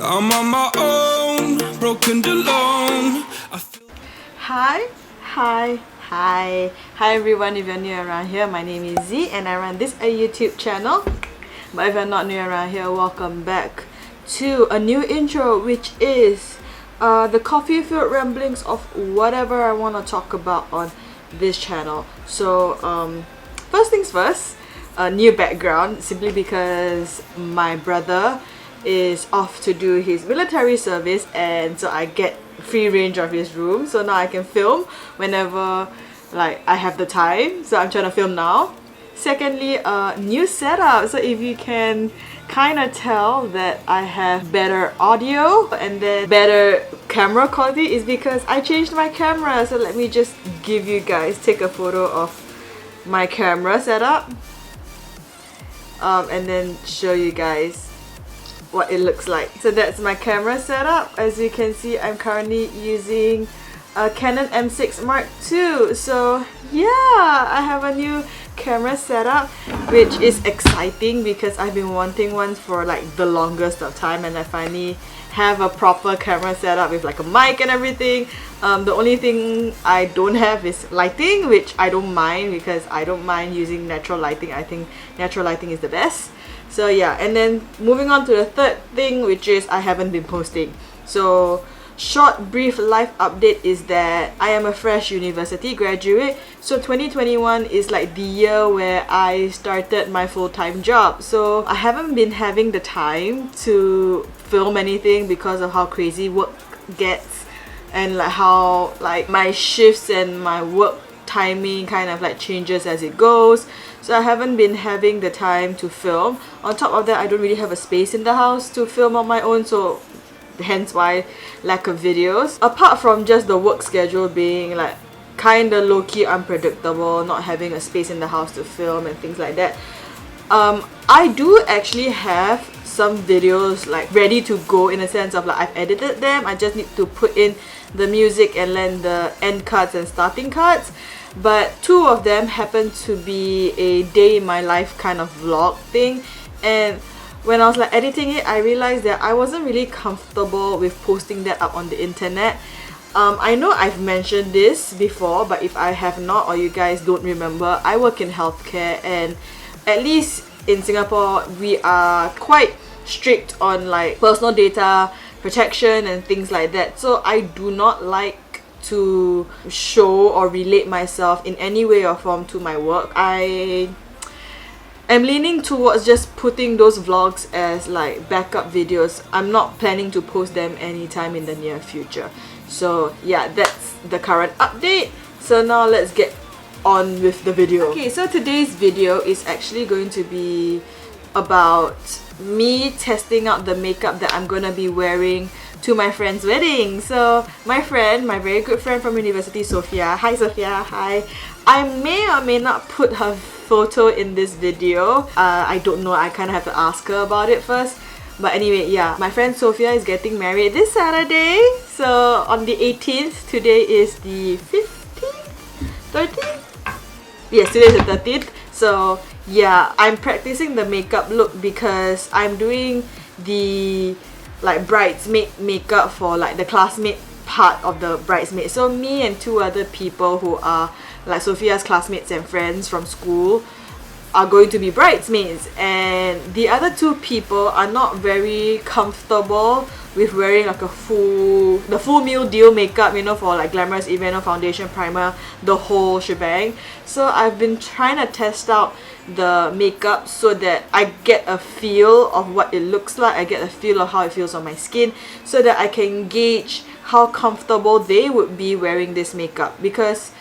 I'm on my own, broken alone. Hi, hi everyone. If you're new around here, my name is Z and I run this YouTube channel. But if you're not new around here, welcome back to a new intro, which is the coffee-filled ramblings of whatever I want to talk about on this channel. So first things first, a new background, simply because my brother is off to do his military service, and so I get free range of his room, so now I can film whenever like I have the time. So I'm trying to film now. Secondly, a new setup. So if you can kind of tell that I have better audio and then better camera quality, is because I changed my camera. So let me just give you guys, take a photo of my camera setup and then show you guys what it looks like. So that's my camera setup. As you can see, I'm currently using a Canon M6 Mark II. So yeah, I have a new camera setup, which is exciting because I've been wanting one for like the longest of time, and I finally have a proper camera setup with like a mic and everything. The only thing I don't have is lighting, which I don't mind because I don't mind using natural lighting. I think natural lighting is the best. So yeah, and then moving on to the third thing, which is I haven't been posting. So short brief life update is that I am a fresh university graduate. So 2021 is like the year where I started my full-time job. So I haven't been having the time to film anything because of how crazy work gets, and like how like my shifts and my work timing kind of like changes as it goes. So I haven't been having the time to film. On top of that, I don't really have a space in the house to film on my own, so hence why lack of videos. Apart from just the work schedule being like kinda low-key unpredictable, not having a space in the house to film and things like that, I do actually have some videos like ready to go, in a sense of like I've edited them. I just need to put in the music and then the end cards and starting cards. But two of them happen to be a day in my life kind of vlog thing, and when I was like editing it, I realized that I wasn't really comfortable with posting that up on the internet. I know I've mentioned this before, but if I have not, or you guys don't remember, I work in healthcare, and at least in Singapore we are quite strict on like personal data protection and things like that. So I do not like to show or relate myself in any way or form to my work. I am leaning towards just putting those vlogs as like backup videos. I'm not planning to post them anytime in the near future. So yeah, that's the current update. So now let's get on with the video. Okay, so today's video is actually going to be about me testing out the makeup that I'm gonna be wearing to my friend's wedding. So my friend, my very good friend from university, Sophia. Hi Sophia, hi. I may or may not put her photo in this video. I don't know, I kind of have to ask her about it first. But anyway, yeah, my friend Sophia is getting married this Saturday. So on the 18th, today is the 15th? 13th? Yes, today is the 13th. So yeah, I'm practicing the makeup look because I'm doing the like bridesmaid makeup for like the classmate part of the bridesmaid. So me and two other people who are like Sophia's classmates and friends from school are going to be bridesmaids, and the other two people are not very comfortable with wearing like the full meal deal makeup, you know, for like glamorous event or foundation, primer, the whole shebang. So I've been trying to test out the makeup so that I get a feel of what it looks like, I get a feel of how it feels on my skin, so that I can gauge how comfortable they would be wearing this makeup. Because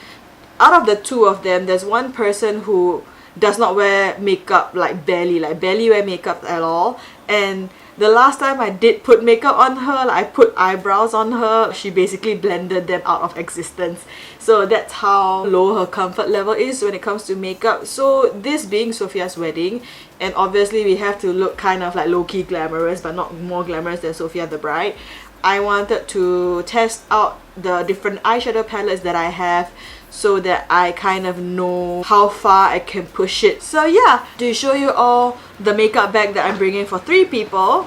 out of the two of them, there's one person who does not wear makeup, like barely wear makeup at all, and the last time I did put makeup on her, like I put eyebrows on her, she basically blended them out of existence. So that's how low her comfort level is when it comes to makeup. So this being Sophia's wedding, and obviously we have to look kind of like low-key glamorous, but not more glamorous than Sophia the bride, I wanted to test out the different eyeshadow palettes that I have, so that I kind of know how far I can push it. So yeah, to show you all the makeup bag that I'm bringing for 3 people,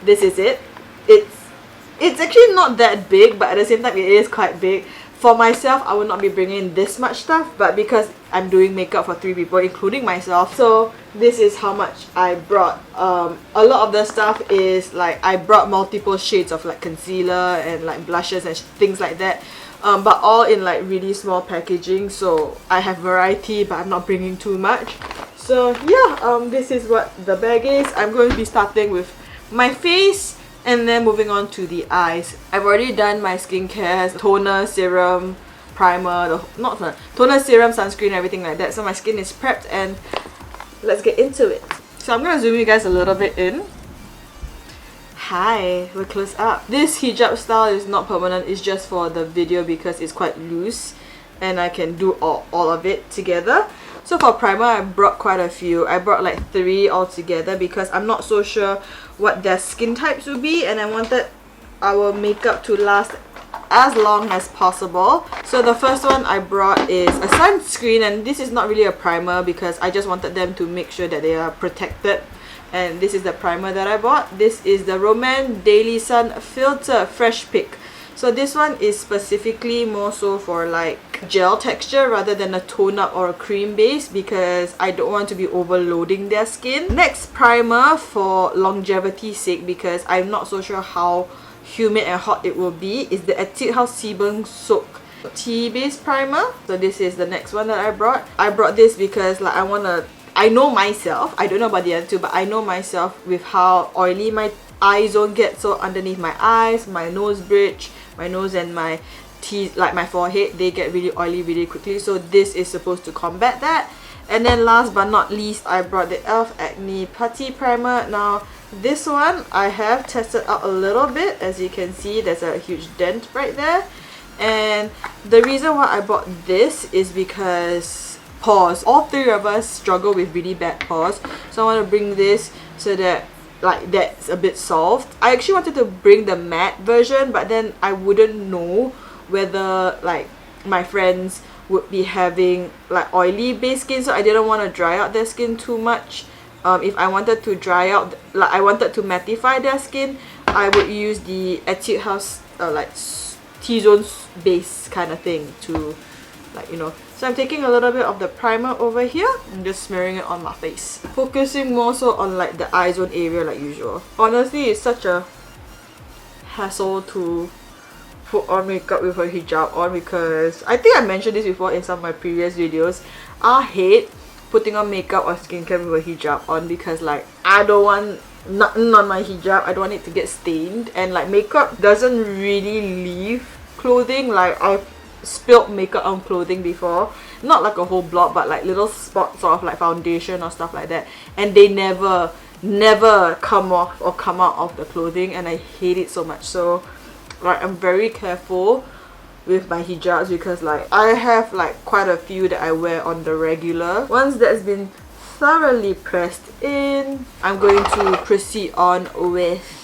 this is it. It's actually not that big, but at the same time it is quite big. For myself, I will not be bringing this much stuff, but because I'm doing makeup for 3 people, including myself, so this is how much I brought. A lot of the stuff is like I brought multiple shades of like concealer and like blushes and things like that, but all in like really small packaging, so I have variety, but I'm not bringing too much. So yeah, this is what the bag is. I'm going to be starting with my face and then moving on to the eyes. I've already done my skincare, toner, serum, primer, toner, serum, sunscreen, everything like that. So my skin is prepped and let's get into it. So I'm gonna zoom you guys a little bit in. Hi, we're close up. This hijab style is not permanent, it's just for the video because it's quite loose and I can do all of it together. So for primer, I brought quite a few. I brought like 3 altogether because I'm not so sure what their skin types will be, and I wanted our makeup to last as long as possible. So the first one I brought is a sunscreen, and this is not really a primer because I just wanted them to make sure that they are protected. And this is the primer that I bought. This is the Rom&nd Daily Sun Filter Fresh Pick. So this one is specifically more so for like gel texture rather than a tone up or a cream base because I don't want to be overloading their skin. Next primer for longevity's sake because I'm not so sure how humid and hot it will be is the Etude Sebum Soak Tea Base Primer. So this is the next one that I brought. I brought this because like I know myself, I don't know about the other two, but I know myself with how oily my eye zone gets. So underneath my eyes, my nose bridge, my nose and my teeth, like my forehead, they get really oily really quickly, so this is supposed to combat that. And then last but not least, I brought the e.l.f. Acne Putty Primer. Now this one I have tested out a little bit. As you can see, there's a huge dent right there, and the reason why I bought this is because pores. All 3 of us struggle with really bad pores, so I want to bring this so that like that's a bit solved. I actually wanted to bring the matte version, but then I wouldn't know whether like my friends would be having like oily base skin, so I didn't want to dry out their skin too much. If I wanted to dry out, like I wanted to mattify their skin, I would use the Etude House like T-zone base kind of thing to like, you know. So I'm taking a little bit of the primer over here and just smearing it on my face, focusing more so on like the eye zone area like usual. Honestly, it's such a hassle to put on makeup with a hijab on because I think I mentioned this before in some of my previous videos. I hate putting on makeup or skincare with a hijab on because like I don't want nothing on my hijab. I don't want it to get stained, and like makeup doesn't really leave clothing. Like I've spilled makeup on clothing before, not like a whole blob, but like little spots of like foundation or stuff like that, and they never come off or come out of the clothing, and I hate it so much. So like I'm very careful with my hijabs because like I have like quite a few that I wear on the regular. Once that's been thoroughly pressed in, I'm going to proceed on with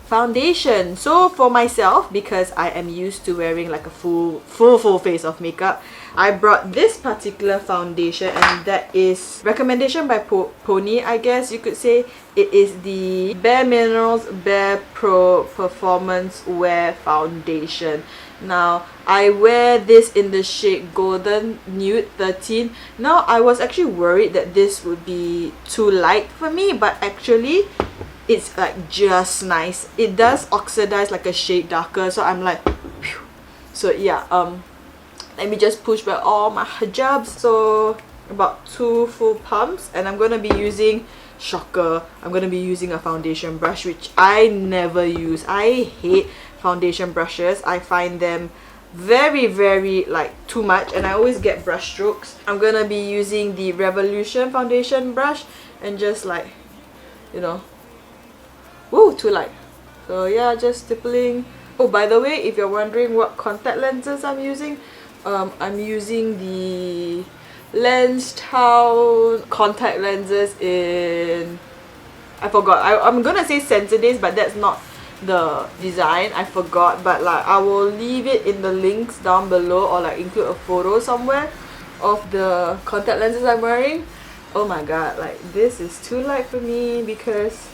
foundation. So for myself, because I am used to wearing like a full face of makeup, I brought this particular foundation, and that is recommendation by Pony, I guess you could say. It is the bareMinerals BarePro Performance Wear Foundation. Now I wear this in the shade Golden Nude 13. Now I was actually worried that this would be too light for me, but actually it's like just nice. It does oxidize like a shade darker, so I'm like phew. So yeah, let me just push back all my hijabs. So about 2 full pumps, and I'm gonna be using, shocker, I'm gonna be using a foundation brush, which I never use. I hate foundation brushes. I find them very like too much, and I always get brush strokes. I'm gonna be using the Revolution foundation brush and just like, you know, woo, too light. So yeah, just stippling. Oh, by the way, if you're wondering what contact lenses I'm using the Lens Town contact lenses in, I forgot, I'm gonna say Sensidays, but that's not the design, I forgot, but like I will leave it in the links down below, or like include a photo somewhere of the contact lenses I'm wearing. Oh my god, like this is too light for me because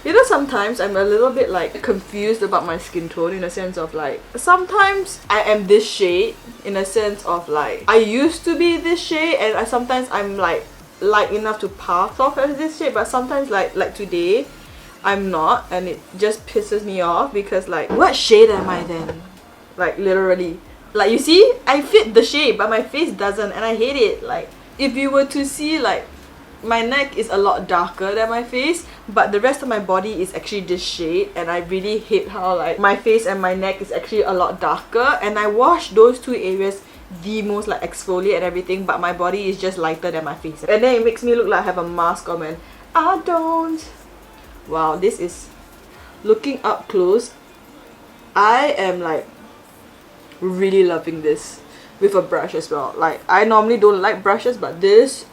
You know, sometimes I'm a little bit like confused about my skin tone, in a sense of like, sometimes I am this shade, in a sense of like, I used to be this shade, and sometimes I'm like light enough to pass off as this shade, but sometimes like today I'm not, and it just pisses me off because like, what shade am I then? Like literally, like you see, I fit the shade but my face doesn't, and I hate it. Like if you were to see, like my neck is a lot darker than my face, but the rest of my body is actually this shade, and I really hate how like my face and my neck is actually a lot darker, and I wash those two areas the most, like exfoliate and everything, but my body is just lighter than my face, and then it makes me look like I have a mask on, man. I don't. Wow, this is looking up close. I am like really loving this with a brush as well. Like I normally don't like brushes, but this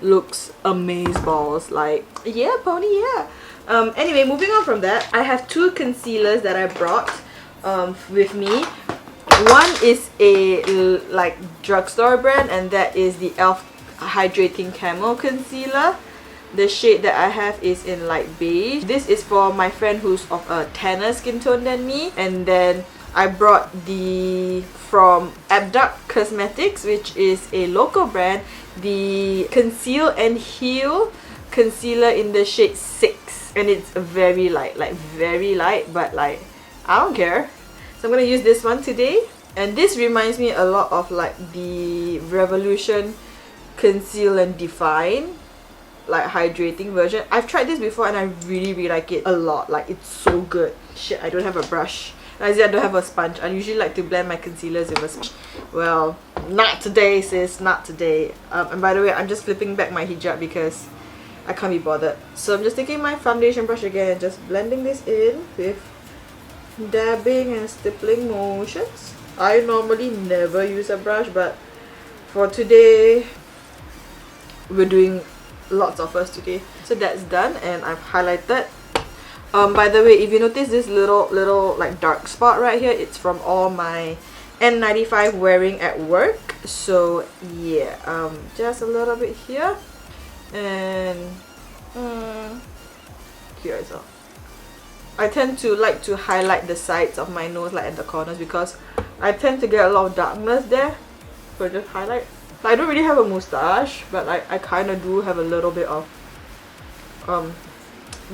looks amazeballs. Like yeah, pony, yeah. Anyway, moving on from that, I have two concealers that I brought with me. One is a like drugstore brand, and that is the e.l.f. Hydrating Camo Concealer. The shade that I have is in light beige. This is for my friend who's of a tanner skin tone than me. And then I brought the from Abduct Cosmetics, which is a local brand, the Conceal and Heal Concealer in the shade 6. And it's very light, like very light, but like I don't care. So I'm gonna use this one today. And this reminds me a lot of like the Revolution Conceal and Define, like hydrating version. I've tried this before and I really like it a lot. Like it's so good. Shit, I don't have a brush. I don't have a sponge. I usually like to blend my concealers with a sponge. Well, not today, sis, not today. And by the way, I'm just flipping back my hijab because I can't be bothered. So I'm just taking my foundation brush again and just blending this in with dabbing and stippling motions. I normally never use a brush, but for today we're doing lots of us today. So that's done, and I've highlighted. By the way, if you notice this little like dark spot right here, it's from all my N95 wearing at work. So yeah, just a little bit here, and here as well. I tend to like to highlight the sides of my nose, like at the corners, because I tend to get a lot of darkness there. So just highlight. I don't really have a moustache, but like I kind of do have a little bit of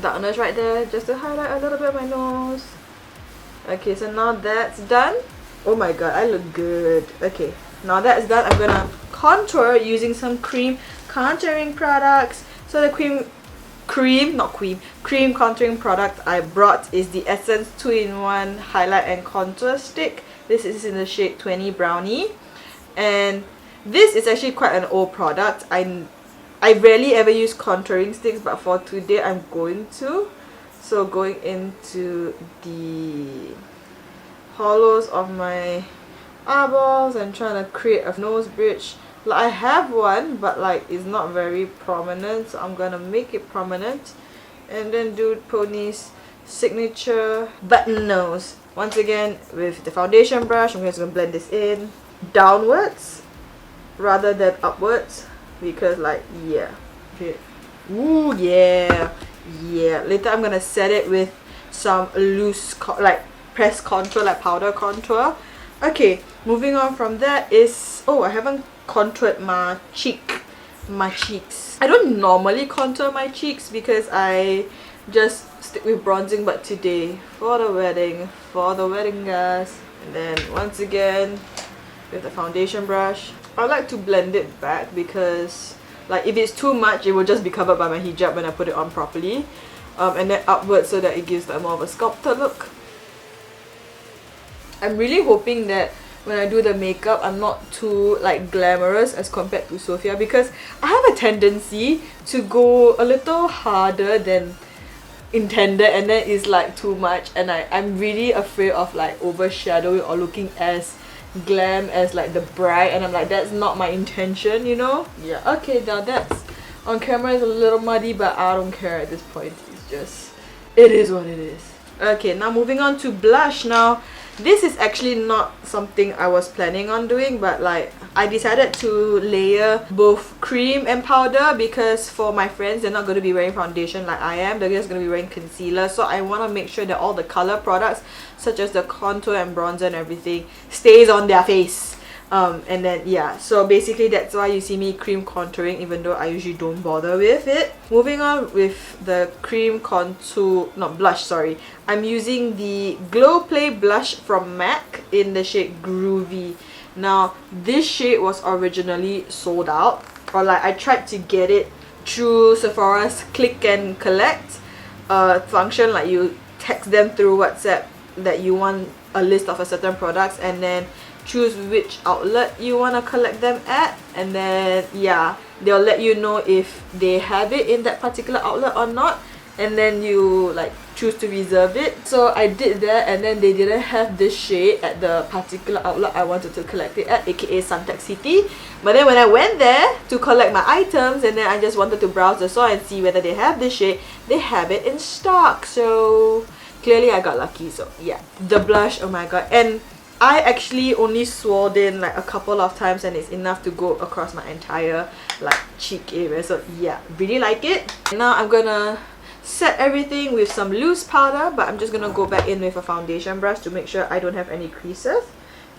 darkness right there, just to highlight a little bit of my nose. Okay, so now that's done. Oh my god, I look good. Okay, now that's done. I'm gonna contour using some cream contouring products. So the cream contouring product I brought is the Essence 2-in-1 highlight and contour stick. This is in the shade 20 Brownie, and this is actually quite an old product. I rarely ever use contouring sticks, but for today I'm going to. So going into the hollows of my eyeballs and trying to create a nose bridge. Like I have one, but like it's not very prominent, so I'm gonna make it prominent, and then do Pony's signature button nose. Once again with the foundation brush, I'm just gonna blend this in downwards rather than upwards, because like yeah, okay. Ooh yeah, later I'm gonna set it with some loose like pressed contour, like powder contour. Okay, moving on from that is, oh, I haven't contoured my cheeks. I don't normally contour my cheeks because I just stick with bronzing, but today for the wedding guys. And then once again with the foundation brush, I like to blend it back, because like if it's too much it will just be covered by my hijab when I put it on properly, and then upwards so that it gives like more of a sculpted look. I'm really hoping that when I do the makeup I'm not too like glamorous as compared to Sophia, because I have a tendency to go a little harder than intended, and then it's like too much, and I'm really afraid of like overshadowing or looking as glam as like the bride, and I'm like, that's not my intention, you know. Yeah, okay, now that's on camera is a little muddy, but I don't care at this point. It's just, it is what it is. Okay, now moving on to blush. Now This is actually not something I was planning on doing, but like I decided to layer both cream and powder because for my friends, they're not going to be wearing foundation like I am. They're just going to be wearing concealer. So I want to make sure that all the color products, such as the contour and bronzer and everything, stays on their face. And then yeah, so basically that's why you see me cream contouring, even though I usually don't bother with it. Moving on with the cream contour, not blush, sorry. I'm using the Glow Play blush from MAC in the shade Groovy. Now this shade was originally sold out, or like I tried to get it through Sephora's click and collect function. Like you text them through WhatsApp that you want a list of a certain products, and then choose which outlet you want to collect them at, and then yeah, they'll let you know if they have it in that particular outlet or not, and then you like choose to reserve it. So I did that, and then they didn't have this shade at the particular outlet I wanted to collect it at, aka Suntec City. But then when I went there to collect my items, and then I just wanted to browse the store and see whether they have this shade, they have it in stock. So clearly I got lucky. So yeah, the blush, oh my god. And I actually only swirled in like a couple of times, and it's enough to go across my entire like cheek area. So yeah, really like it. Now I'm gonna set everything with some loose powder, but I'm just gonna go back in with a foundation brush to make sure I don't have any creases,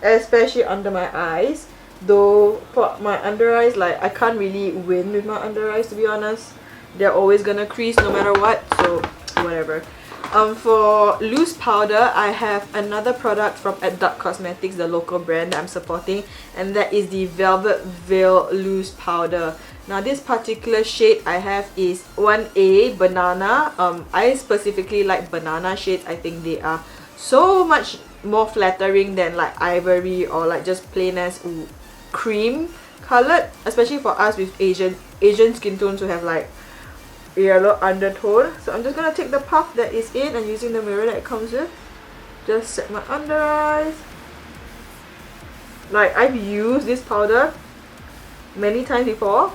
especially under my eyes. Though for my under eyes, like I can't really win with my under eyes, to be honest. They're always gonna crease no matter what, so whatever. For loose powder, I have another product from Etude Cosmetics, the local brand that I'm supporting, and that is the Velvet Veil Loose Powder. Now this particular shade I have is 1A Banana. I specifically like banana shades. I think they are so much more flattering than like ivory or like just plain as cream colored, especially for us with Asian skin tones who have like yellow undertone. So I'm just gonna take the puff that is in, and using the mirror that it comes with, just set my under eyes. Like I've used this powder many times before,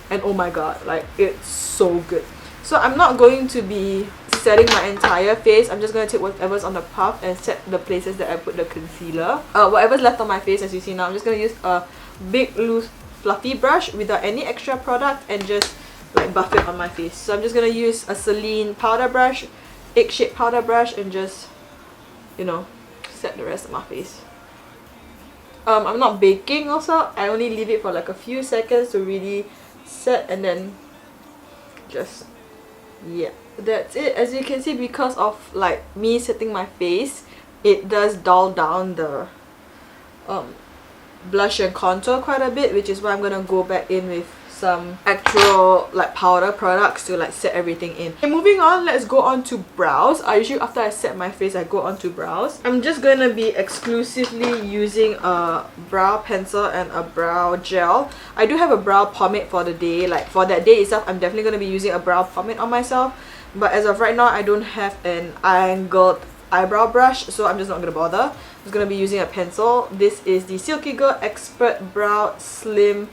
and oh my god, like it's so good. So I'm not going to be setting my entire face. I'm just going to take whatever's on the puff and set the places that I put the concealer. Whatever's left on my face, as you see now, I'm just going to use a big loose fluffy brush without any extra product and just like buff it on my face. So I'm just gonna use a Celine powder brush, egg shaped powder brush, and just, you know, set the rest of my face. I'm not baking also. I only leave it for like a few seconds to really set, and then just yeah, that's it. As you can see, because of like me setting my face, it does dull down the blush and contour quite a bit, which is why I'm gonna go back in with some actual like powder products to like set everything in. Okay, moving on, let's go on to brows. Usually after I set my face, I go on to brows. I'm just gonna be exclusively using a brow pencil and a brow gel. I do have a brow pomade for the day. Like for that day itself, I'm definitely gonna be using a brow pomade on myself, but as of right now, I don't have an angled eyebrow brush, so I'm just not gonna bother. I'm just gonna be using a pencil. This is the Silky Girl Expert Brow Slim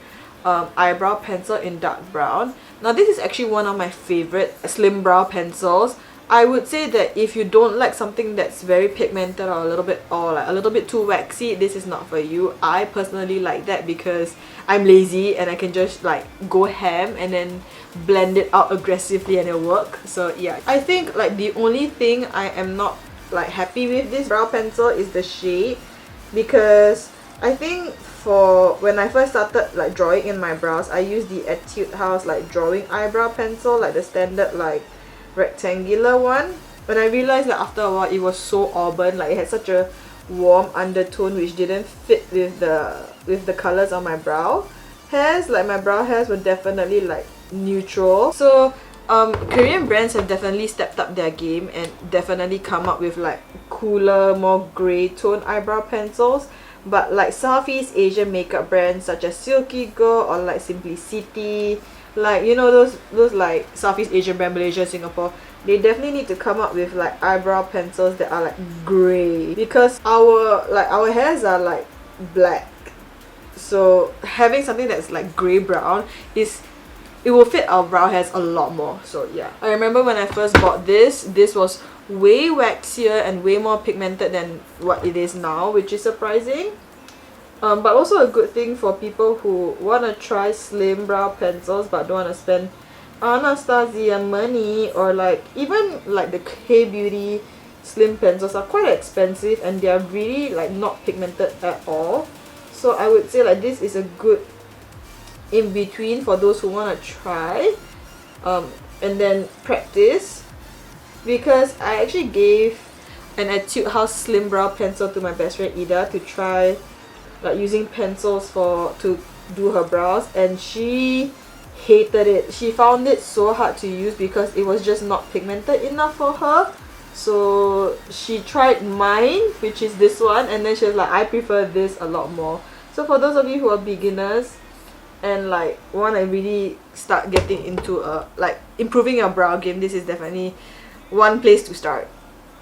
eyebrow pencil in dark brown. Now this is actually one of my favorite slim brow pencils. I would say that if you don't like something that's very pigmented or a little bit too waxy, this is not for you. I personally like that because I'm lazy and I can just like go ham and then blend it out aggressively and it'll work. So yeah, I think like the only thing I am not like happy with this brow pencil is the shade, because I think for when I first started like drawing in my brows, I used the Etude House like drawing eyebrow pencil, like the standard like rectangular one. When I realized that after a while it was so auburn, like it had such a warm undertone which didn't fit with the colors on my brow hairs. Like my brow hairs were definitely like neutral. So Korean brands have definitely stepped up their game and definitely come up with like cooler, more grey tone eyebrow pencils. But like Southeast Asian makeup brands such as Silky Girl or like Simplicity, like you know those like Southeast Asian brand, Malaysia, Singapore, they definitely need to come up with like eyebrow pencils that are like grey, because our hairs are like black. So having something that's like grey brown it will fit our brow hairs a lot more. So yeah, I remember when I first bought this was way waxier and way more pigmented than what it is now, which is surprising. But also a good thing for people who want to try slim brow pencils but don't want to spend Anastasia money, or like even like the K-Beauty slim pencils are quite expensive and they are really like not pigmented at all. So I would say like this is a good in between for those who want to try and then practice, because I actually gave an Etude House slim brow pencil to my best friend Ida to try like using pencils to do her brows, and she hated it. She found it so hard to use because it was just not pigmented enough for her. So she tried mine, which is this one, and then she was like, I prefer this a lot more. So for those of you who are beginners and like want to really start getting into like improving your brow game, this is definitely one place to start.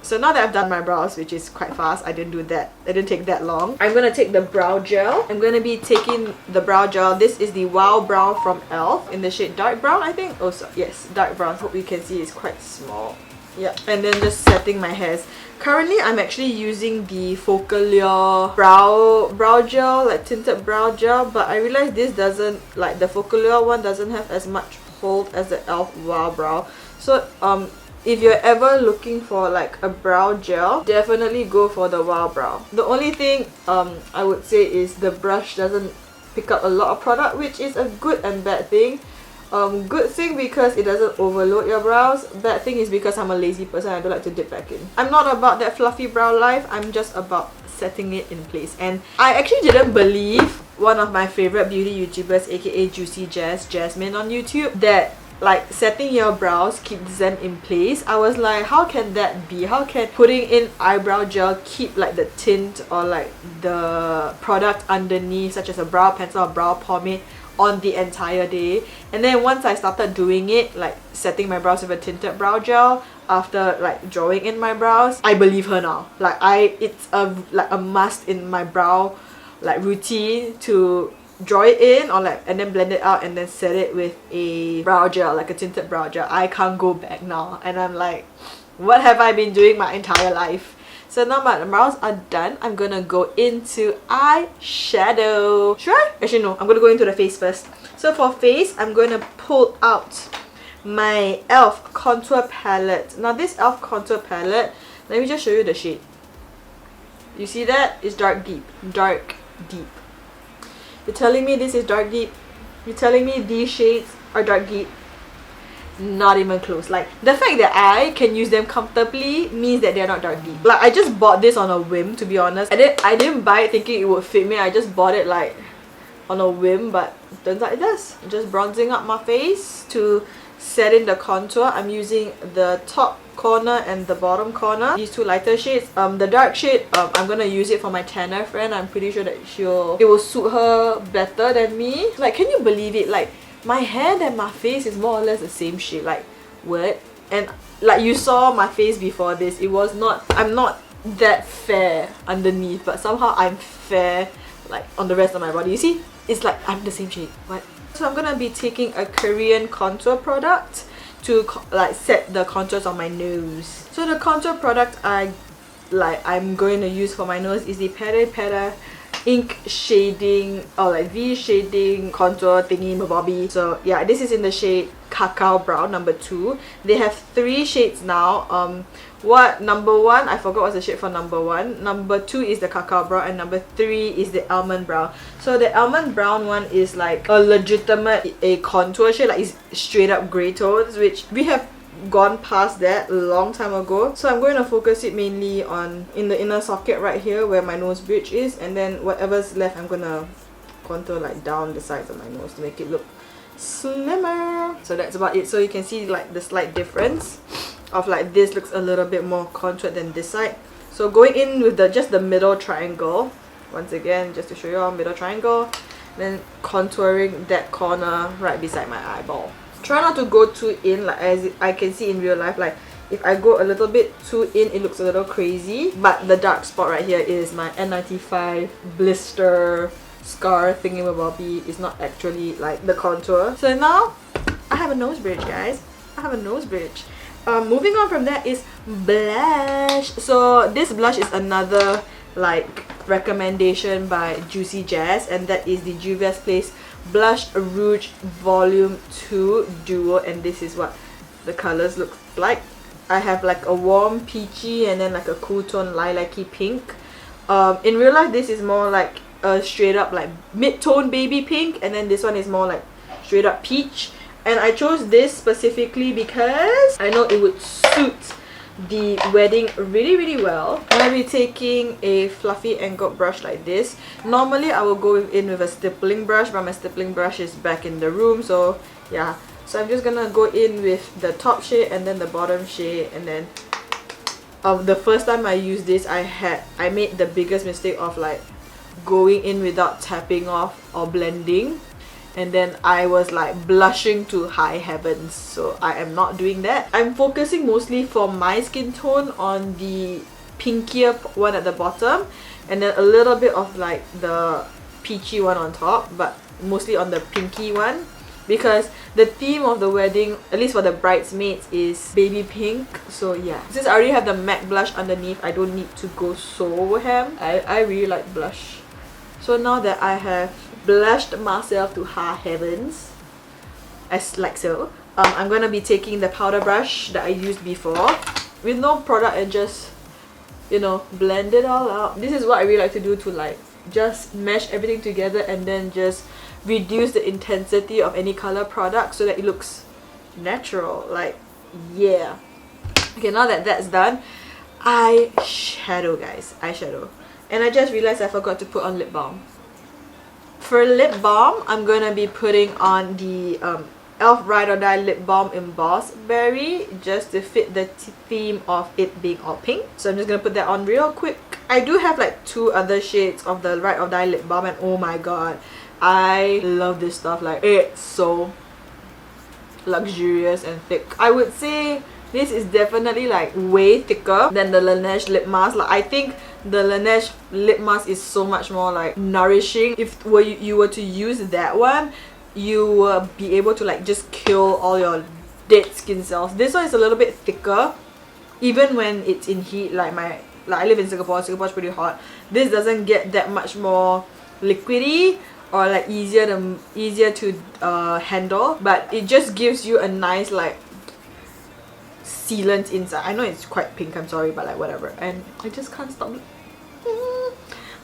So now that I've done my brows, which is quite fast, it didn't take that long. I'm gonna take the brow gel. I'm gonna be taking the brow gel. This is the Wow Brow from e.l.f. in the shade dark brown, I think. Oh, so yes, dark brown. Hope you can see it's quite small. Yeah, and then just setting my hairs. Currently, I'm actually using the Focallure brow gel, like tinted brow gel, but I realized this doesn't, like the Focallure one doesn't have as much hold as the e.l.f. Wow Brow. So if you're ever looking for like a brow gel, definitely go for the Wow Brow. The only thing I would say is the brush doesn't pick up a lot of product, which is a good and bad thing. Good thing because it doesn't overload your brows. Bad thing is because I'm a lazy person, I don't like to dip back in. I'm not about that fluffy brow life, I'm just about setting it in place. And I actually didn't believe one of my favorite beauty YouTubers, aka Juicy Jasmine on YouTube, that like setting your brows keeps them in place. I was like, how can that be? How can putting in eyebrow gel keep like the tint or like the product underneath, such as a brow pencil or brow pomade, on the entire day? And then once I started doing it, like setting my brows with a tinted brow gel after like drawing in my brows, I believe her now. Like it's a must in my brow like routine to draw it in or like and then blend it out and then set it with a brow gel, like a tinted brow gel. I can't go back now, and I'm like, what have I been doing my entire life? So now my brows are done, I'm gonna go into eyeshadow. Should I? Actually no, I'm gonna go into the face first. So for face, I'm gonna pull out my e.l.f. contour palette. Now this e.l.f. contour palette, let me just show you the shade. You see that? It's dark deep. Dark deep. You're telling me this is dark deep? You're telling me these shades are dark deep? Not even close. Like the fact that I can use them comfortably means that they're not dark deep. Like I just bought this on a whim, to be honest. I didn't buy it thinking it would fit me. I just bought it like on a whim, but turns out it does. Just bronzing up my face to set in the contour. I'm using the top corner and the bottom corner, these two lighter shades. The dark shade, I'm gonna use it for my tanner friend. I'm pretty sure that it will suit her better than me. Like, can you believe it? Like my hand and my face is more or less the same shade. Like what? And like you saw my face before this, it was not, I'm not that fair underneath, but somehow I'm fair like on the rest of my body. You see, it's like I'm the same shade. What? So I'm gonna be taking a Korean contour product to like set the contours on my nose. So the contour product I'm going to use for my nose is the Pere ink shading or like V shading contour thingy mabobby. So yeah, this is in the shade Cacao Brown number 2. They have 3 shades now. Number 1, I forgot what's the shade for number 1. Number 2 is the Cacao Brown, and number 3 is the Almond Brown. So the Almond Brown one is like a legitimate contour shade, like it's straight up grey tones, which we have gone past that a long time ago. So I'm going to focus it mainly on in the inner socket right here where my nose bridge is, and then whatever's left I'm gonna contour like down the sides of my nose to make it look slimmer. So that's about it. So you can see like the slight difference of like this looks a little bit more contoured than this side. So going in with just the middle triangle, once again just to show you all, middle triangle, then contouring that corner right beside my eyeball. Try not to go too in, like as I can see in real life. Like if I go a little bit too in, it looks a little crazy. But the dark spot right here is my N95 blister scar thingy-mabobby. It's not actually like the contour. So now I have a nose bridge, guys. I have a nose bridge. Moving on from that is blush. So this blush is another like recommendation by Juicy Jazz, and that is the Juvia's Place Blush Rouge Volume 2 Duo, and this is what the colors look like. I have like a warm peachy and then like a cool tone lilac-y pink. In real life this is more like a straight up like mid-tone baby pink, and then this one is more like straight up peach. And I chose this specifically because I know it would suit the wedding really well. I'm gonna be taking a fluffy angled brush like this. Normally I will go in with a stippling brush, but my stippling brush is back in the room, so yeah. So I'm just gonna go in with the top shade and then the bottom shade, and then the first time I used this I made the biggest mistake of like going in without tapping off or blending, and then I was like blushing to high heavens, so I am not doing that. I'm focusing mostly for my skin tone on the pinkier one at the bottom, and then a little bit of like the peachy one on top, but mostly on the pinky one, because the theme of the wedding, at least for the bridesmaids, is baby pink. So yeah, since I already have the MAC blush underneath, I don't need to go so ham. I really like blush. So now that I have blushed myself to high heavens, as like so, I'm gonna be taking the powder brush that I used before with no product and just, you know, blend it all out. This is what I really like to do, to like just mesh everything together and then just reduce the intensity of any color product so that it looks natural. Like, yeah. Okay, now that that's done, eyeshadow, guys, eyeshadow. And I just realized I forgot to put on lip balm. For lip balm, I'm gonna be putting on the e.l.f. Ride or Die Lip Balm in Boss Berry, just to fit the theme of it being all pink. So I'm just gonna put that on real quick. I do have like 2 other shades of the Ride or Die lip balm, and oh my god, I love this stuff. Like, it's so luxurious and thick. I would say this is definitely like way thicker than the Laneige lip mask. Like, I think the Laneige lip mask is so much more like nourishing. If you were to use that one, you will be able to like just kill all your dead skin cells. This one is a little bit thicker, even when it's in heat. Like I live in Singapore. Singapore's pretty hot. This doesn't get that much more liquidy or like easier to handle, but it just gives you a nice like sealant inside. I know it's quite pink, I'm sorry, but like whatever. And I just can't stop.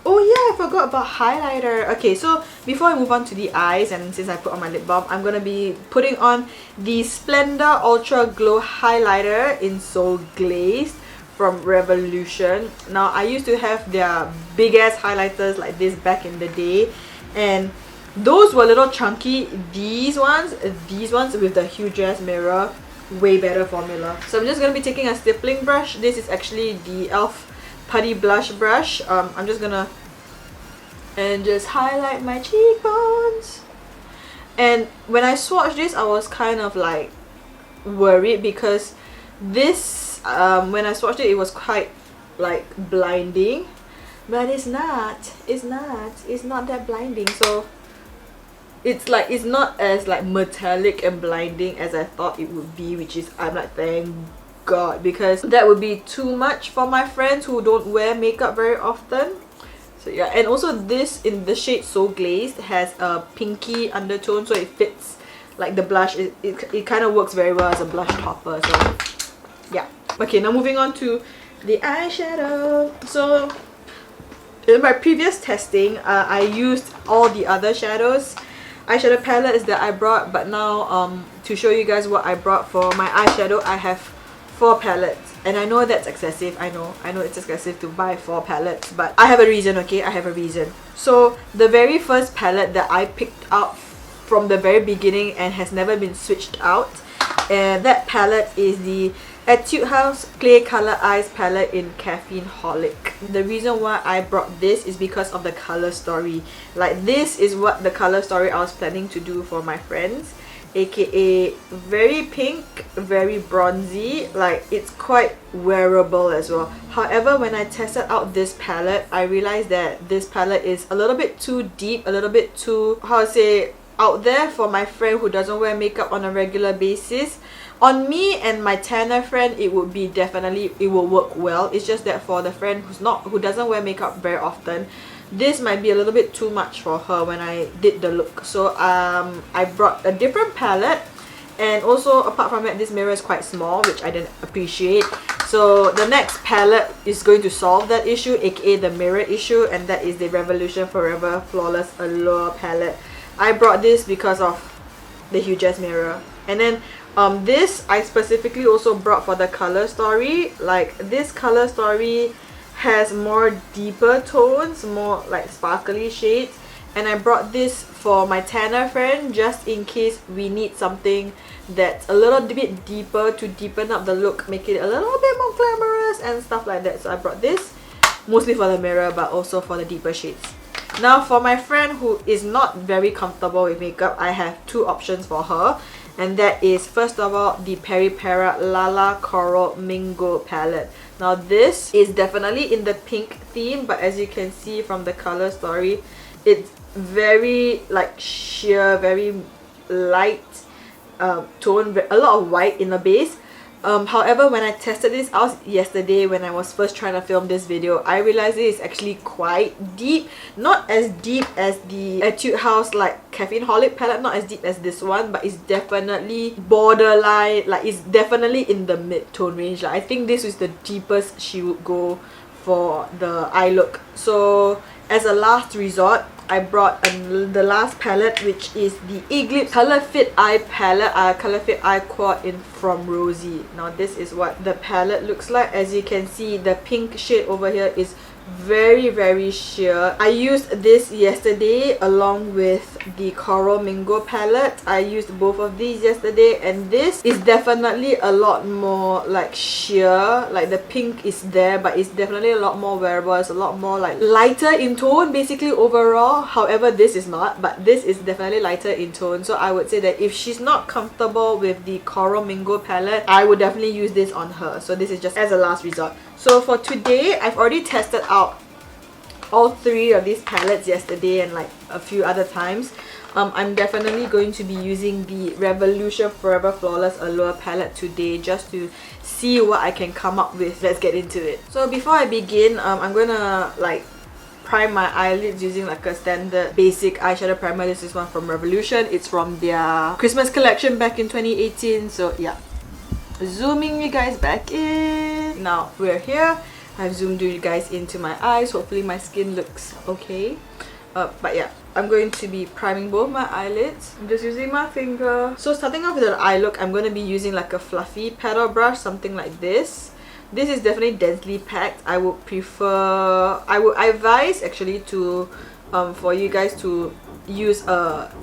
Oh yeah, I forgot about highlighter. Okay, so before I move on to the eyes, and since I put on my lip balm, I'm gonna be putting on the Splendor Ultra Glow highlighter in Soul Glazed from Revolution. Now, I used to have their big ass highlighters like this back in the day, and those were a little chunky. These ones with the huge ass mirror, way better formula. So I'm just gonna be taking a stippling brush. This is actually the e.l.f. Putty blush brush. I'm just gonna just highlight my cheekbones. And when I swatched this, I was kind of like worried because this when I swatched it, it was quite like blinding, but it's not that blinding. So it's like, it's not as like metallic and blinding as I thought it would be, which is, I'm like, thank god, because that would be too much for my friends who don't wear makeup very often. So yeah, and also this in the shade So Glazed has a pinky undertone, so it fits like the blush. It kind of works very well as a blush topper. So yeah. Okay, now moving on to the eyeshadow. So in my previous testing, I used all the other eyeshadow palettes that I brought, but now to show you guys what I brought for my eyeshadow, I have 4 palettes. And I know that's excessive. I know it's excessive to buy 4 palettes, but I have a reason, okay? I have a reason. So the very first palette that I picked out from the very beginning and has never been switched out, and that palette is the Etude House Clay Color Eyes palette in Caffeine Holic. The reason why I brought this is because of the color story. Like, this is what the color story I was planning to do for my friends, aka very pink, very bronzy. Like, it's quite wearable as well. However, when I tested out this palette, I realized that this palette is a little bit too deep, a little bit too, how to say, out there for my friend who doesn't wear makeup on a regular basis. On me and my tanner friend, it would be definitely, it will work well. It's just that for the friend who doesn't wear makeup very often, this might be a little bit too much for her when I did the look. So I brought a different palette. And also, apart from that, this mirror is quite small, which I didn't appreciate. So the next palette is going to solve that issue, aka the mirror issue, and that is the Revolution Forever Flawless Allure palette. I brought this because of the huge ass mirror. And then this I specifically also brought for the color story. Like, this color story has more deeper tones, more like sparkly shades. And I brought this for my tanner friend just in case we need something that's a little bit deeper to deepen up the look, make it a little bit more glamorous and stuff like that. So I brought this mostly for the mirror, but also for the deeper shades. Now for my friend who is not very comfortable with makeup, I have two options for her. And that is, first of all, the Peripera Lala Coral Mingo palette. Now this is definitely in the pink theme, but as you can see from the color story, it's very like sheer, very light tone, a lot of white in the base. However, when I tested this out yesterday when I was first trying to film this video, I realized it is actually quite deep. Not as deep as the Etude House like Caffeine Holic palette, not as deep as this one, but it's definitely borderline, like it's definitely in the mid-tone range. Like, I think this is the deepest she would go for the eye look. So as a last resort, I brought the last palette, which is the Eclipse Color Fit Eye palette, Color Fit Eye Quad in From Rosie. Now this is what the palette looks like. As you can see, the pink shade over here is very sheer. I used this yesterday along with the Coral Mingo palette. I used both of these yesterday, and this is definitely a lot more like sheer. Like, the pink is there, but it's definitely a lot more wearable. It's a lot more like lighter in tone basically overall. However, this is not, but this is definitely lighter in tone. So I would say that if she's not comfortable with the Coral Mingo palette, I would definitely use this on her. So this is just as a last resort. So for today, I've already tested out all three of these palettes yesterday and like a few other times. I'm definitely going to be using the Revolution Forever Flawless Allure palette today just to see what I can come up with. Let's get into it. So before I begin, I'm gonna like prime my eyelids using like a standard basic eyeshadow primer. This is one from Revolution. It's from their Christmas collection back in 2018. So yeah, zooming you guys back in. Now we're here. I've zoomed you guys into my eyes. Hopefully my skin looks okay. But yeah, I'm going to be priming both my eyelids. I'm just using my finger. So starting off with the eye look, I'm going to be using like a fluffy paddle brush, something like this. This is definitely densely packed. I would advise actually to for you guys to use a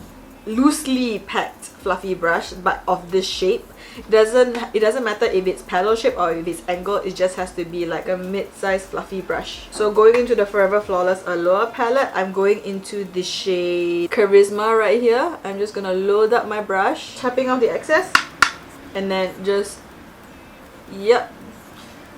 loosely packed fluffy brush, but of this shape. It doesn't matter if it's paddle shape or if it's angled, it just has to be like a mid-sized fluffy brush. So going into the Forever Flawless Allure palette, I'm going into the shade Charisma right here. I'm just gonna load up my brush, tapping off the excess, and then just, yep.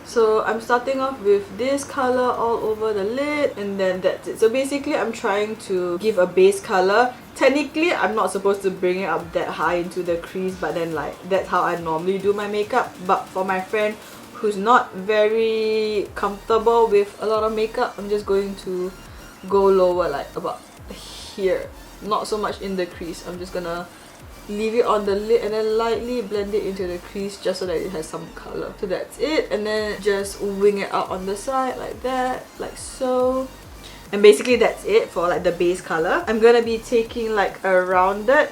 So I'm starting off with this color all over the lid, and then that's it. So basically I'm trying to give a base color. Technically I'm not supposed to bring it up that high into the crease, but then like that's how I normally do my makeup. But for my friend who's not very comfortable with a lot of makeup, I'm just going to go lower, like about here, not so much in the crease. I'm just gonna leave it on the lid and then lightly blend it into the crease just so that it has some color. So that's it, and then just wing it out on the side like that, like so. And basically that's it for like the base color. I'm gonna be taking like a rounded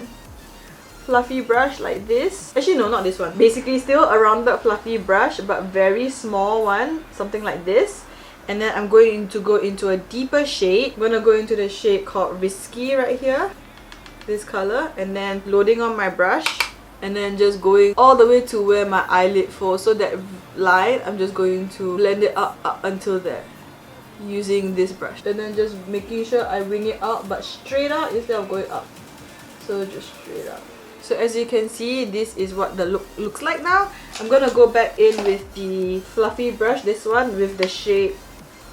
fluffy brush like this. Actually no, not this one. Basically still a rounded fluffy brush, but very small one, something like this. And then I'm going to go into a deeper shade. I'm gonna go into the shade called Risky right here, this color, and then loading on my brush and then just going all the way to where my eyelid falls. So that line, I'm just going to blend it up until there using this brush, and then just making sure I wing it out, but straight out instead of going up. So just straight out. So as you can see, this is what the look looks like now. I'm gonna go back in with the fluffy brush, this one with the shade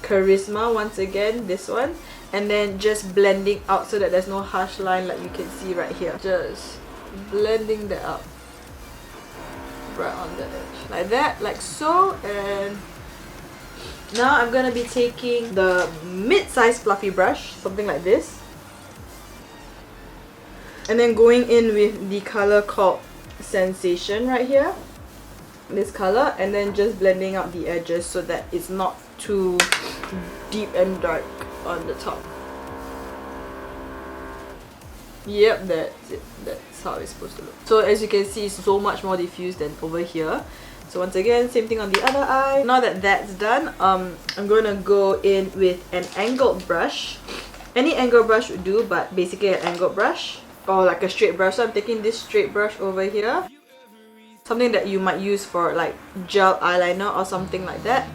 Charisma once again, this one, and then just blending out so that there's no harsh line like you can see right here. Just blending that out. right on the edge. Like that, like so. And now I'm gonna be taking the mid-sized fluffy brush, something like this. And then going in with the color called Sensation right here. This color, and then just blending out the edges so that it's not too deep and dark on the top. Yep, that's it. That's how it's supposed to look. So as you can see, it's so much more diffused than over here. So once again, same thing on the other eye. Now that that's done, I'm gonna go in with an angled brush. Any angled brush would do, but basically an angled brush or like a straight brush. So I'm taking this straight brush over here. Something that you might use for like gel eyeliner or something like that.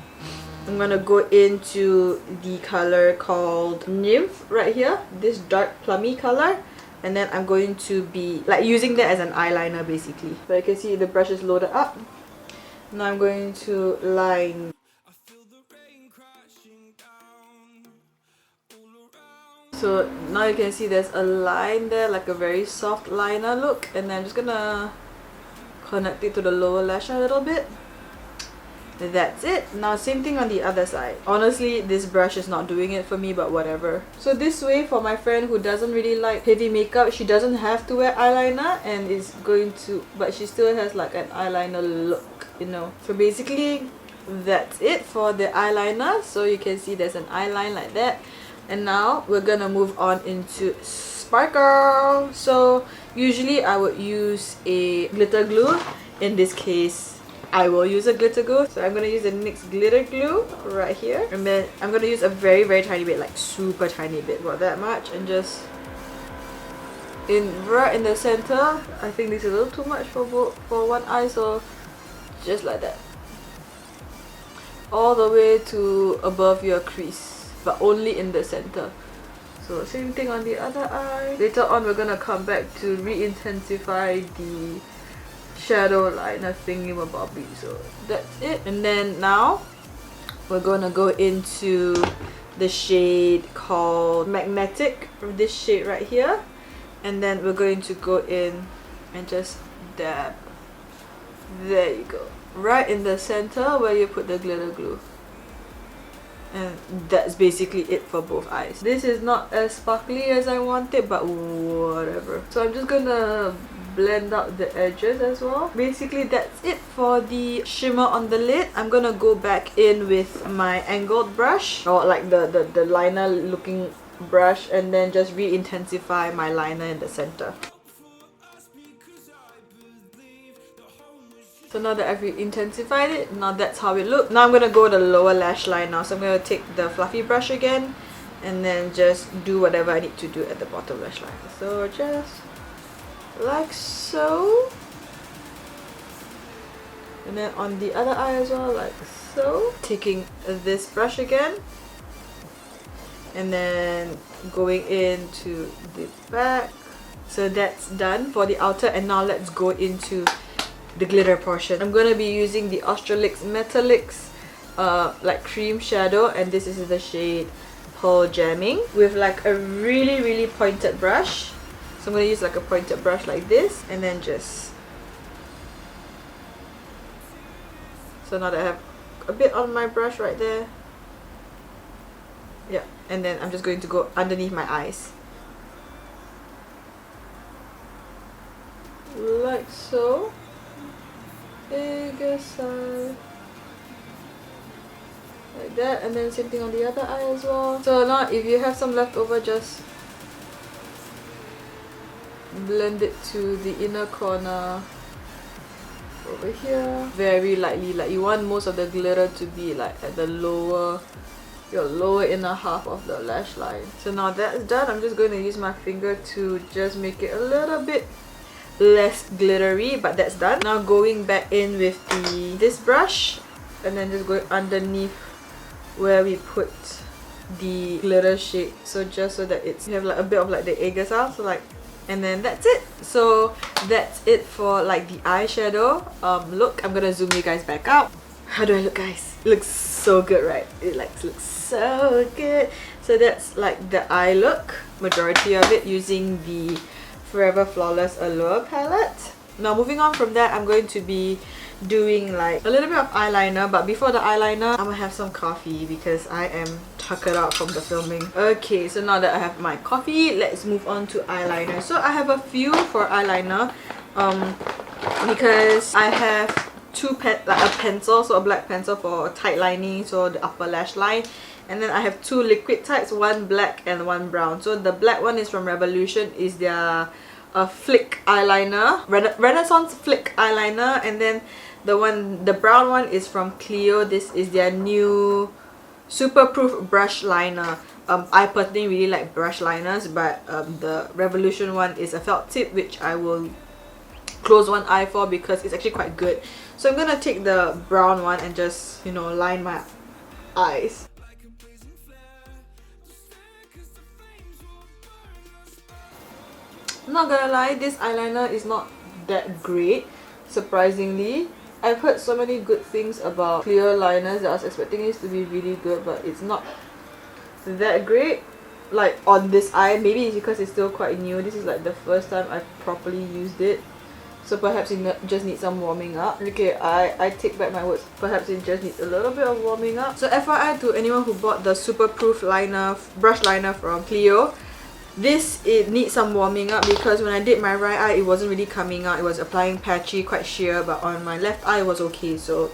I'm gonna go into the color called Nymph right here, this dark plummy color, and then I'm going to be like using that as an eyeliner basically. But you can see the brush is loaded up. Now I'm going to line. So now you can see there's a line there, like a very soft liner look, and then I'm just gonna connect it to the lower lash a little bit. That's it. Now same thing on the other side. Honestly, this brush is not doing it for me, but whatever. So this way, for my friend who doesn't really like heavy makeup, she doesn't have to wear eyeliner and is going to, but she still has like an eyeliner look, you know. So basically that's it for the eyeliner. So you can see there's an eyeline like that. And now we're gonna move on into sparkle. So usually I would use a glitter glue. In this case, I will use a glitter glue. So I'm gonna use the NYX glitter glue right here, and then I'm gonna use a very tiny bit, like super tiny bit, about that much, and just right in the center. I think this is a little too much for one eye, so just like that, all the way to above your crease, but only in the center. So same thing on the other eye. Later on we're gonna come back to re-intensify the shadow liner thingy-mabobby. So that's it. And then now we're gonna go into the shade called Magnetic, this shade right here, and then we're going to go in and just dab. There you go, right in the center where you put the glitter glue. And that's basically it for both eyes. This is not as sparkly as I want it, but whatever. So I'm just gonna blend out the edges as well. Basically that's it for the shimmer on the lid. I'm gonna go back in with my angled brush, or like the liner looking brush, and then just re-intensify my liner in the center. So now that I've intensified it, now that's how it looks. Now I'm gonna go the lower lash line now. So I'm gonna take the fluffy brush again and then just do whatever I need to do at the bottom lash line. So just like so. And then on the other eye as well, like so. Taking this brush again and then going into the back. So that's done for the outer, and now let's go into the glitter portion. I'm gonna be using the Australix Metallics like cream shadow, and this is the shade Pearl Jamming, with like a really pointed brush. So I'm gonna use like a pointed brush like this, and then just, so now that I have a bit on my brush right there, yeah, and then I'm just going to go underneath my eyes like so. Bigger side like that, and then same thing on the other eye as well. So now if you have some left over, just blend it to the inner corner over here very lightly. Like you want most of the glitter to be like at the your lower inner half of the lash line. So now that's done. I'm just going to use my finger to just make it a little bit less glittery, but that's done. Now going back in with this brush, and then just going underneath where we put the glitter shade, so just so that you have like a bit of like the agasal, so like, and then that's it. So that's it for like the eyeshadow look. I'm gonna zoom you guys back out. How do I look, guys? It looks so good, right? It like looks so good. So that's like the eye look, majority of it using the Forever Flawless Allure palette. Now moving on from that, I'm going to be doing like a little bit of eyeliner, but before the eyeliner, I'm gonna have some coffee because I am tuckered out from the filming. Okay, so now that I have my coffee, let's move on to eyeliner. So I have a few for eyeliner because I have a pencil, so a black pencil for tight lining, so the upper lash line, and then I have two liquid types, one black and one brown. So the black one is from Revolution, is their flick eyeliner, Renaissance flick eyeliner, and then the brown one is from Clio. This is their new super proof brush liner. I personally really like brush liners, but the Revolution one is a felt tip, which I will close one eye for because it's actually quite good. So I'm gonna take the brown one and just, you know, line my eyes. I'm not gonna lie, this eyeliner is not that great, surprisingly. I've heard so many good things about clear liners that I was expecting this to be really good, but it's not that great. Like on this eye, maybe it's because it's still quite new. This is like the first time I've properly used it, so perhaps it just needs some warming up. Okay, I take back my words, perhaps it just needs a little bit of warming up. So FYI to anyone who bought the super proof liner, brush liner from Clio, it needs some warming up because when I did my right eye, it wasn't really coming out. It was applying patchy, quite sheer, but on my left eye it was okay. So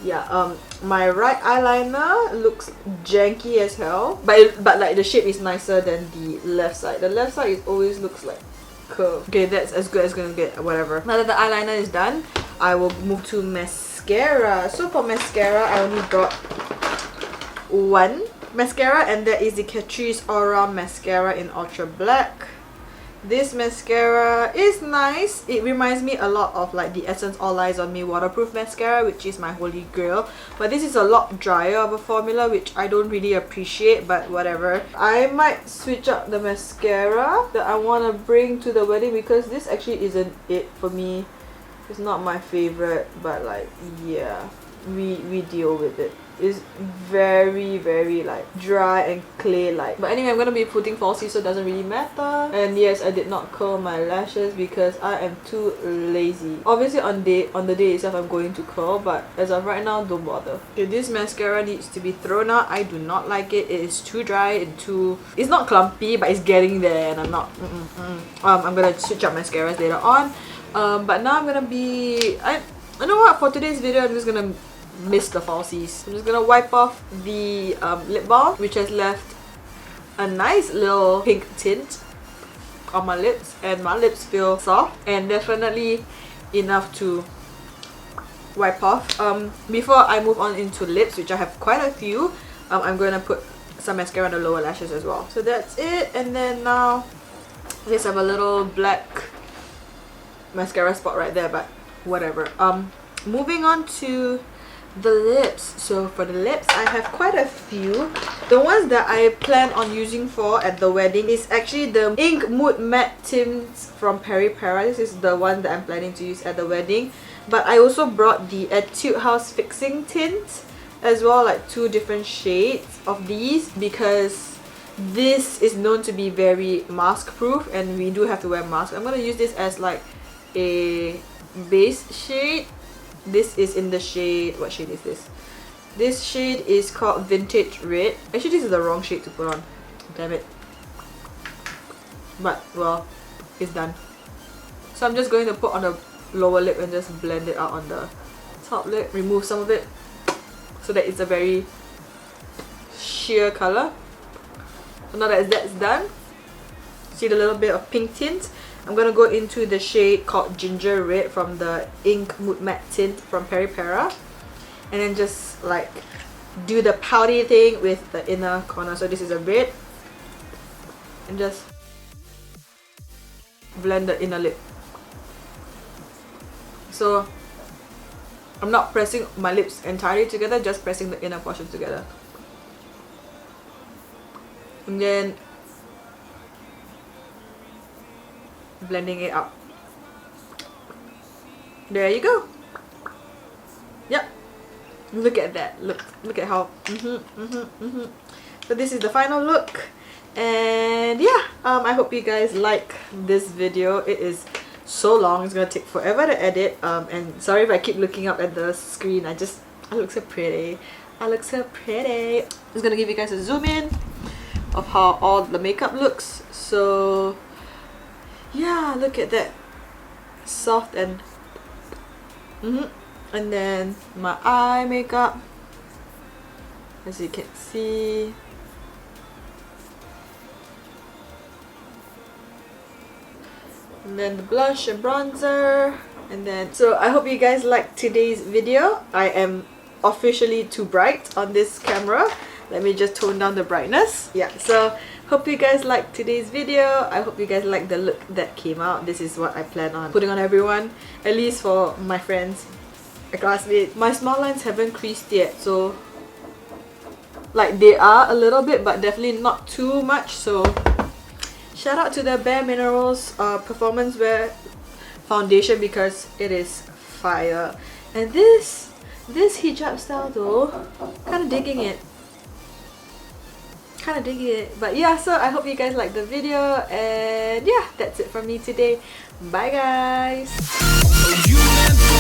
yeah, my right eyeliner looks janky as hell, but like the shape is nicer than the left side. The left side always looks like curved. Okay, that's as good as gonna get, whatever. Now that the eyeliner is done, I will move to mascara. So for mascara, I only brought one mascara, and that is the Catrice Aura mascara in Ultra Black. This mascara is nice. It reminds me a lot of like the Essence All Eyes on Me waterproof mascara, which is my holy grail, but this is a lot drier of a formula, which I don't really appreciate, but whatever. I might switch up the mascara that I want to bring to the wedding because this actually isn't it for me. It's not my favorite, but like, yeah, we deal with it. It's very like dry and clay like, but anyway, I'm gonna be putting falsies, so it doesn't really matter. And yes, I did not curl my lashes because I am too lazy. Obviously on the day itself I'm going to curl, but as of right now, don't bother. Okay, this mascara needs to be thrown out. I do not like it. It is too dry and it's not clumpy, but it's getting there, and I'm not I'm gonna switch up mascaras later on. But now I'm gonna be you know what, for today's video I'm just gonna miss the falsies. I'm just gonna wipe off the lip balm, which has left a nice little pink tint on my lips, and my lips feel soft and definitely enough to wipe off. Before I move on into lips, which I have quite a few, I'm gonna put some mascara on the lower lashes as well. So that's it, and then now I just have a little black mascara spot right there, but whatever. Moving on to the lips. So for the lips, I have quite a few. The ones that I plan on using for at the wedding is actually the Ink Mood Matte Tints from BarePro. This is the one that I'm planning to use at the wedding. But I also brought the Etude House Fixing Tint as well, like 2 different shades of these, because this is known to be very mask proof and we do have to wear masks. I'm going to use this as like a base shade. This is in the shade, what shade is this? This shade is called Vintage Red. Actually, this is the wrong shade to put on. Damn it. But, well, it's done. So I'm just going to put on the lower lip and just blend it out on the top lip. Remove some of it so that it's a very sheer color. So now that that's done, see the little bit of pink tint? I'm gonna go into the shade called Ginger Red from the Ink Mood Matte Tint from BarePro, and then just like do the pouty thing with the inner corner. So this is a red, and just blend the inner lip. So I'm not pressing my lips entirely together, just pressing the inner portion together, and then blending it out. There you go. Yep. Look at that. Look at how. So this is the final look, and yeah. I hope you guys like this video. It is so long. It's gonna take forever to edit. And sorry if I keep looking up at the screen. I look so pretty. I look so pretty. I'm just gonna give you guys a zoom in of how all the makeup looks. So yeah, look at that, soft and and then my eye makeup, as you can see. And then the blush and bronzer. And then, so I hope you guys liked today's video. I am officially too bright on this camera. Let me just tone down the brightness. Yeah, so hope you guys liked today's video. I hope you guys like the look that came out. This is what I plan on putting on everyone, at least for my friends, my classmates. My small lines haven't creased yet, so like they are a little bit, but definitely not too much. So shout out to the bareMinerals performance wear foundation, because it is fire. And this hijab style though, kind of digging it. But yeah, so I hope you guys liked the video, and yeah, that's it from me today. Bye guys. You went